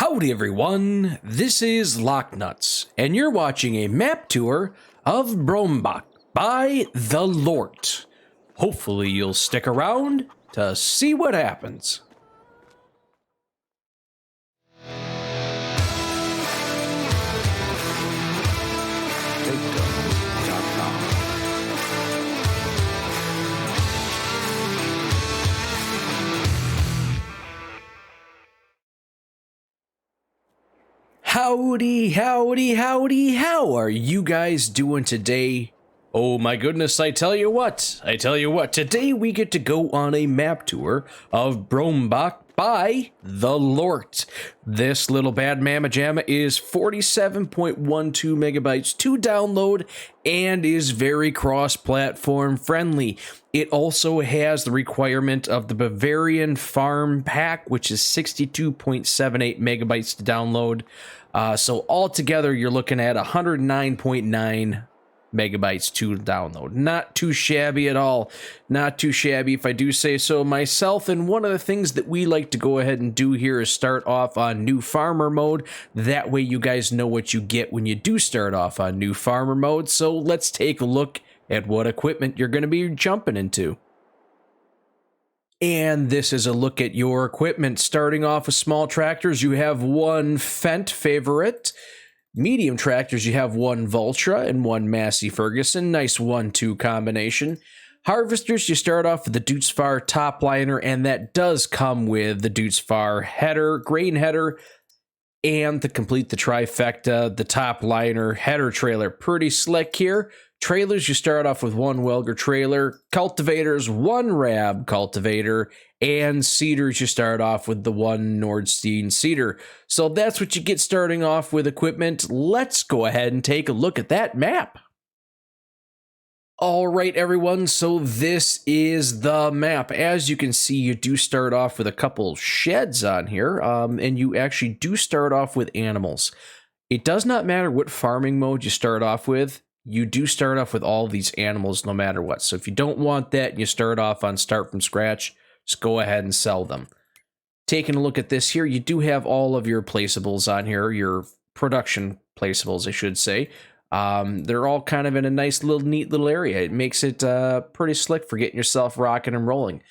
Howdy everyone, this is LockNutz, and you're watching a map tour of Brombach by the Lort. Hopefully you'll stick around to see what happens. Howdy, how are you guys doing today? Oh my goodness, I tell you what, today we get to go on a map tour of Brombach by the Lort. This little bad mamma jamma is 47.12 megabytes to download and is very cross-platform friendly. It also has the requirement of the Bavarian Farm Pack, which is 62.78 megabytes to download. So altogether, you're looking at 109.9 megabytes to download. Not too shabby at all. Not too shabby, if I do say so myself. And one of the things that we like to go ahead and do here is start off on new farmer mode. That way you guys know what you get when you do start off on new farmer mode. So let's take a look at what equipment you're going to be jumping into. And this is a look at your equipment. Starting off with small tractors, you have one Fendt Favorite. Medium tractors, you have one Vultra and one Massey Ferguson. Nice 1-2 combination. Harvesters, you start off with the Dutzfar top liner, and that does come with the Dutzfar header, grain header, and to complete the trifecta, the top liner header trailer. Pretty slick here. Trailers, you start off with one Welger trailer. Cultivators, one Rab cultivator. And seeders, you start off with the one Nordstein seeder. So that's what you get starting off with equipment. Let's go ahead and take a look at that map. All right, everyone, so this is the map. As you can see, you do start off with a couple sheds on here, and you actually do start off with animals. It does not matter what farming mode you start off with. You do start off with all of these animals no matter what. So if you don't want that and you start off on start from scratch, just go ahead and sell them. Taking a look at this here, you do have all of your placeables on here, your production placeables, I should say. They're all kind of in a nice little neat little area. It makes it pretty slick for getting yourself rocking and rolling.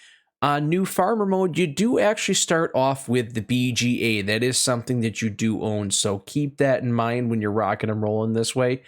On new farmer mode, you do actually start off with the BGA. That is something that you do own, so keep that in mind when you're rocking and rolling this way.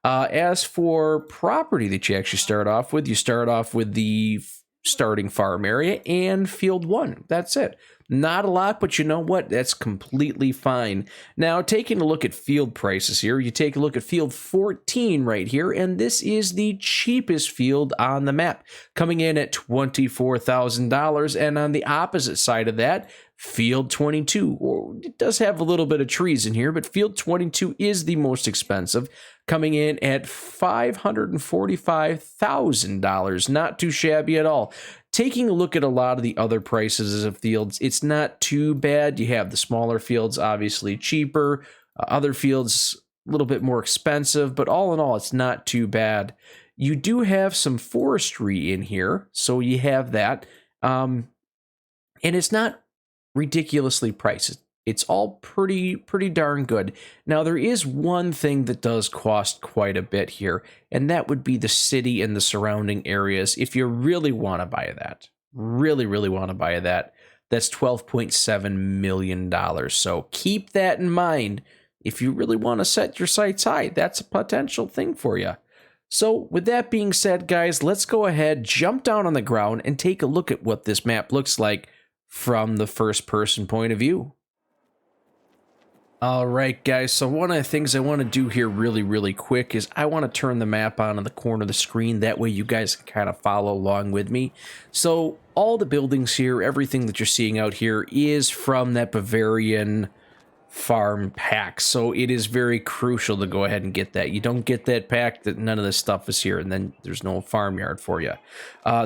As for property that you actually start off with, you start off with the starting farm area and field 1. That's it. Not a lot, but you know what? That's completely fine. Now, taking a look at field prices here, you take a look at field 14 right here, and this is the cheapest field on the map, coming in at $24,000. And on the opposite side of that, field 22, it does have a little bit of trees in here, but field 22 is the most expensive, coming in at $545,000. Not too shabby at all. Taking a look at a lot of the other prices of fields, it's not too bad. You have the smaller fields, obviously cheaper. Other fields, a little bit more expensive, but all in all, it's not too bad. You do have some forestry in here, so you have that. And it's not ridiculously priced. It's all pretty darn good. Now, there is one thing that does cost quite a bit here, and that would be the city and the surrounding areas. If you really want to buy that, really want to buy that, that's $12.7 million. So keep that in mind. If you really want to set your sights high, that's a potential thing for you. So with that being said, guys, let's go ahead, jump down on the ground, and take a look at what this map looks like from the first person point of view. All right, guys, so one of the things I want to do here really quick is I want to turn the map on in the corner of the screen. That way you guys can kind of follow along with me. So all the buildings here, everything that you're seeing out here is from that Bavarian Farm Pack. So it is very crucial to go ahead and get that. You don't get that pack, that none of this stuff is here, and then there's no farmyard for you.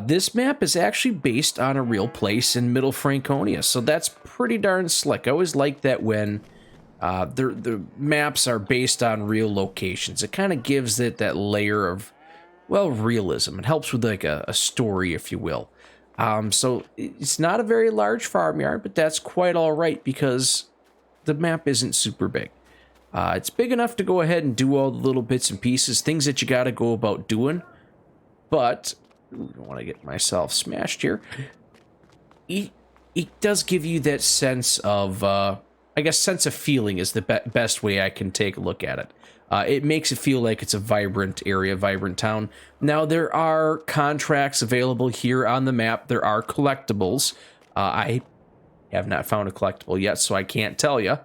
This map is actually based on a real place in Middle Franconia, so that's pretty darn slick. I always like that when the maps are based on real locations. It kind of gives it that layer of, well, realism. It helps with like a story, if you will. So it's not a very large farmyard, but that's quite all right because the map isn't super big. It's big enough to go ahead and do all the little bits and pieces, things that you got to go about doing. But, I don't want to get myself smashed here. It does give you that sense of, I guess sense of feeling is the best way I can take a look at it. It makes it feel like it's a vibrant area, vibrant town. Now, there are contracts available here on the map. There are collectibles. I have not found a collectible yet, so I can't tell you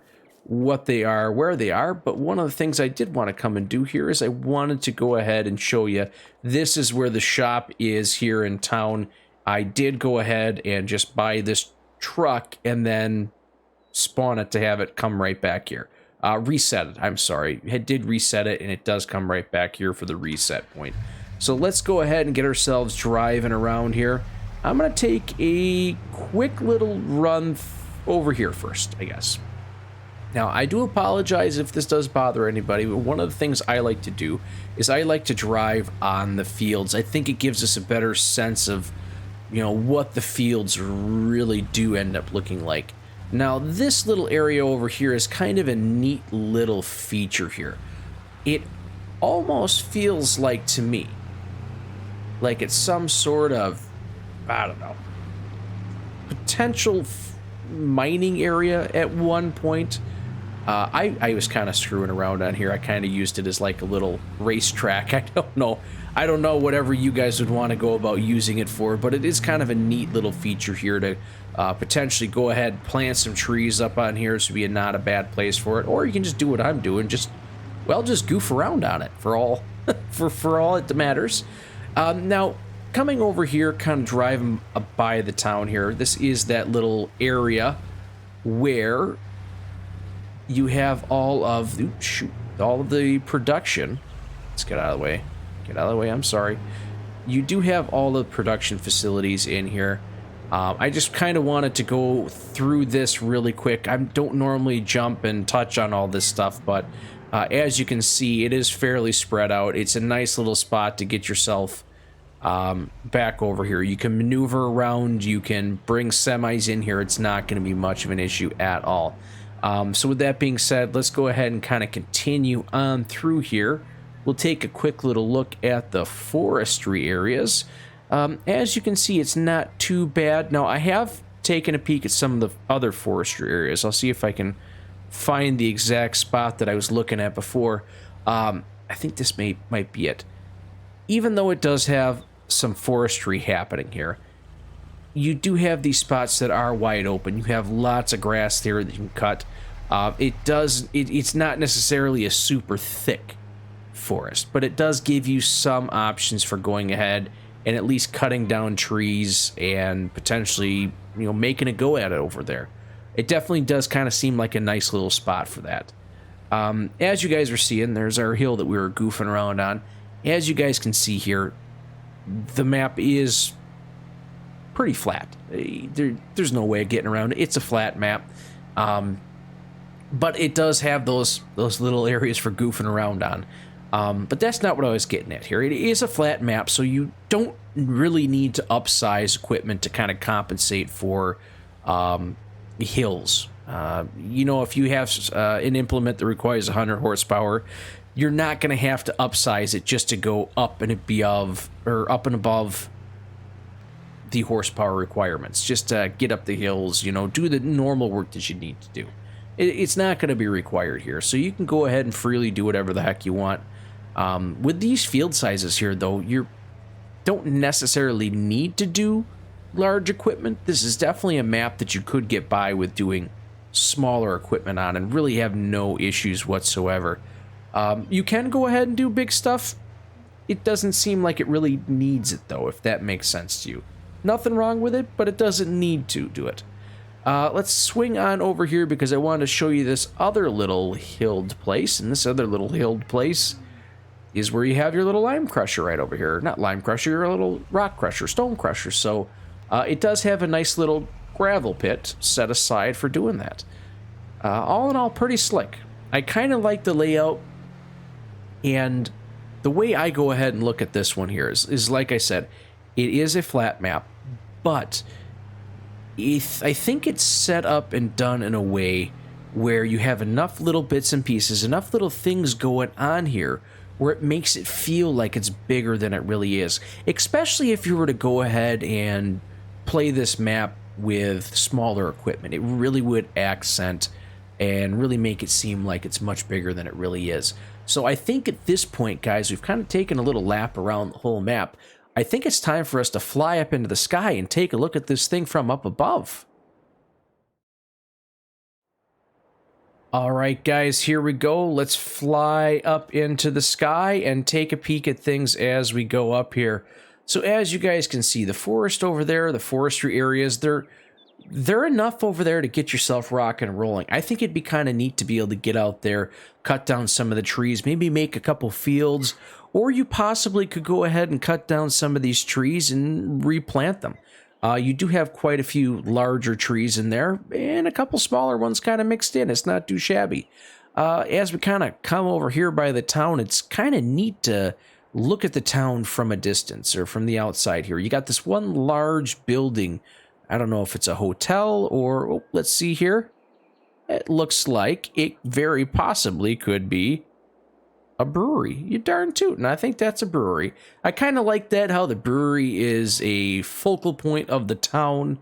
what they are, where they are, but one of the things I did want to come and do here is I wanted to go ahead and show you this is where the shop is here in town. I did go ahead and just buy this truck and then spawn it to have it come right back here. Reset it, I'm sorry. I did reset it and it does come right back here for the reset point. So let's go ahead and get ourselves driving around here. I'm going to take a quick little run over here first, I guess. Now, I do apologize if this does bother anybody, but one of the things I like to do is I like to drive on the fields. I think it gives us a better sense of, you know, what the fields really do end up looking like. Now, this little area over here is kind of a neat little feature here. It almost feels like, to me, like it's some sort of, I don't know, potential mining area at one point. I was kind of screwing around on here. I kind of used it as like a little racetrack. I don't know whatever you guys would want to go about using it for, but it is kind of a neat little feature here to potentially go ahead and plant some trees up on here. So be not a bad place for it. Or you can just do what I'm doing. Just goof around on it for all, for all it matters. Now, coming over here, kind of driving by the town here, this is that little area where you have all of the production. Let's get out of the way. Get out of the way, I'm sorry. You do have all the production facilities in here. I just kind of wanted to go through this really quick. I don't normally jump and touch on all this stuff, but as you can see, it is fairly spread out. It's a nice little spot to get yourself back over here. You can maneuver around, you can bring semis in here. It's not going to be much of an issue at all. So with that being said, let's go ahead and kind of continue on through here. We'll take a quick little look at the forestry areas. As you can see, it's not too bad. Now, I have taken a peek at some of the other forestry areas. I'll see if I can find the exact spot that I was looking at before. I think this might be it. Even though it does have some forestry happening here, you do have these spots that are wide open. You have lots of grass there that you can cut. It's not necessarily a super thick forest, but it does give you some options for going ahead and at least cutting down trees and potentially, making a go at it over there. It definitely does kind of seem like a nice little spot for that. As you guys are seeing, there's our hill that we were goofing around on. As you guys can see here, the map is pretty flat. There's no way of getting around it. It's a flat map. But it does have those little areas for goofing around on. But that's not what I was getting at here. It is a flat map, so you don't really need to upsize equipment to kind of compensate for hills. If you have an implement that requires 100 horsepower, you're not going to have to upsize it just to go up and above the horsepower requirements. Just to get up the hills, do the normal work that you need to do. It's not going to be required here, so you can go ahead and freely do whatever the heck you want. With these field sizes here, though, you don't necessarily need to do large equipment. This is definitely a map that you could get by with doing smaller equipment on and really have no issues whatsoever. You can go ahead and do big stuff. It doesn't seem like it really needs it, though, if that makes sense to you. Nothing wrong with it, but it doesn't need to do it. Let's swing on over here because I wanted to show you this other little hilled place. And this other little hilled place is where you have your little lime crusher right over here. Not lime crusher, your little rock crusher, stone crusher. So it does have a nice little gravel pit set aside for doing that. All in all, pretty slick. I kind of like the layout. And the way I go ahead and look at this one here is like I said, it is a flat map, but I think it's set up and done in a way where you have enough little bits and pieces, enough little things going on here where it makes it feel like it's bigger than it really is. Especially if you were to go ahead and play this map with smaller equipment. It really would accent and really make it seem like it's much bigger than it really is. So I think at this point, guys, we've kind of taken a little lap around the whole map. I think it's time for us to fly up into the sky and take a look at this thing from up above. All right, guys, here we go. Let's fly up into the sky and take a peek at things as we go up here. So as you guys can see, the forest over there, the forestry areas, they're enough over there to get yourself rocking and rolling. I think it'd be kind of neat to be able to get out there, cut down some of the trees, maybe make a couple fields, or you possibly could go ahead and cut down some of these trees and replant them. You do have quite a few larger trees in there, and a couple smaller ones kind of mixed in. It's not too shabby. As we kind of come over here by the town, it's kind of neat to look at the town from a distance or from the outside here. You got this one large building. I don't know if it's a hotel or, oh, let's see here. It looks like it very possibly could be a brewery. You darn tootin'. I think that's a brewery. I kind of like that, how the brewery is a focal point of the town,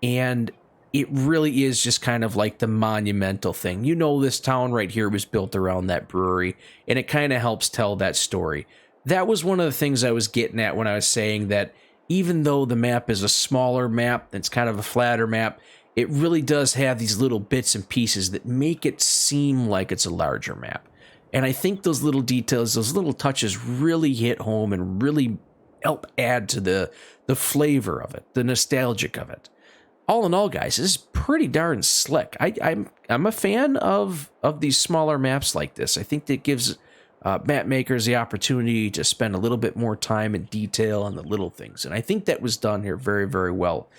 and it really is just kind of like the monumental thing. You know, this town right here was built around that brewery, and it kind of helps tell that story. That was one of the things I was getting at when I was saying that even though the map is a smaller map, it's kind of a flatter map, it really does have these little bits and pieces that make it seem like it's a larger map. And I think those little details, those little touches really hit home and really help add to the flavor of it, the nostalgic of it. All in all, guys, this is pretty darn slick. I'm a fan of these smaller maps like this. I think that gives map makers the opportunity to spend a little bit more time and detail on the little things. And I think that was done here very, very well.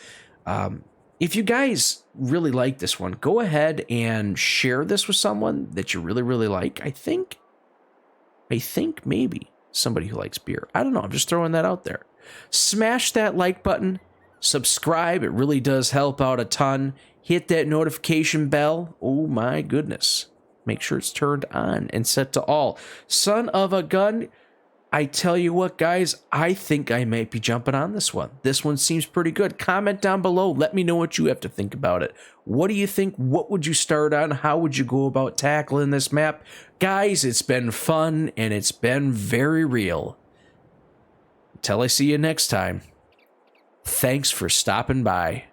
If you guys really like this one, go ahead and share this with someone that you really, really like. I think maybe somebody who likes beer. I don't know. I'm just throwing that out there. Smash that like button. Subscribe. It really does help out a ton. Hit that notification bell. Oh my goodness. Make sure it's turned on and set to all. Son of a gun. I tell you what, guys, I think I might be jumping on this one. This one seems pretty good. Comment down below. Let me know what you have to think about it. What do you think? What would you start on? How would you go about tackling this map? Guys, it's been fun, and it's been very real. Until I see you next time, thanks for stopping by.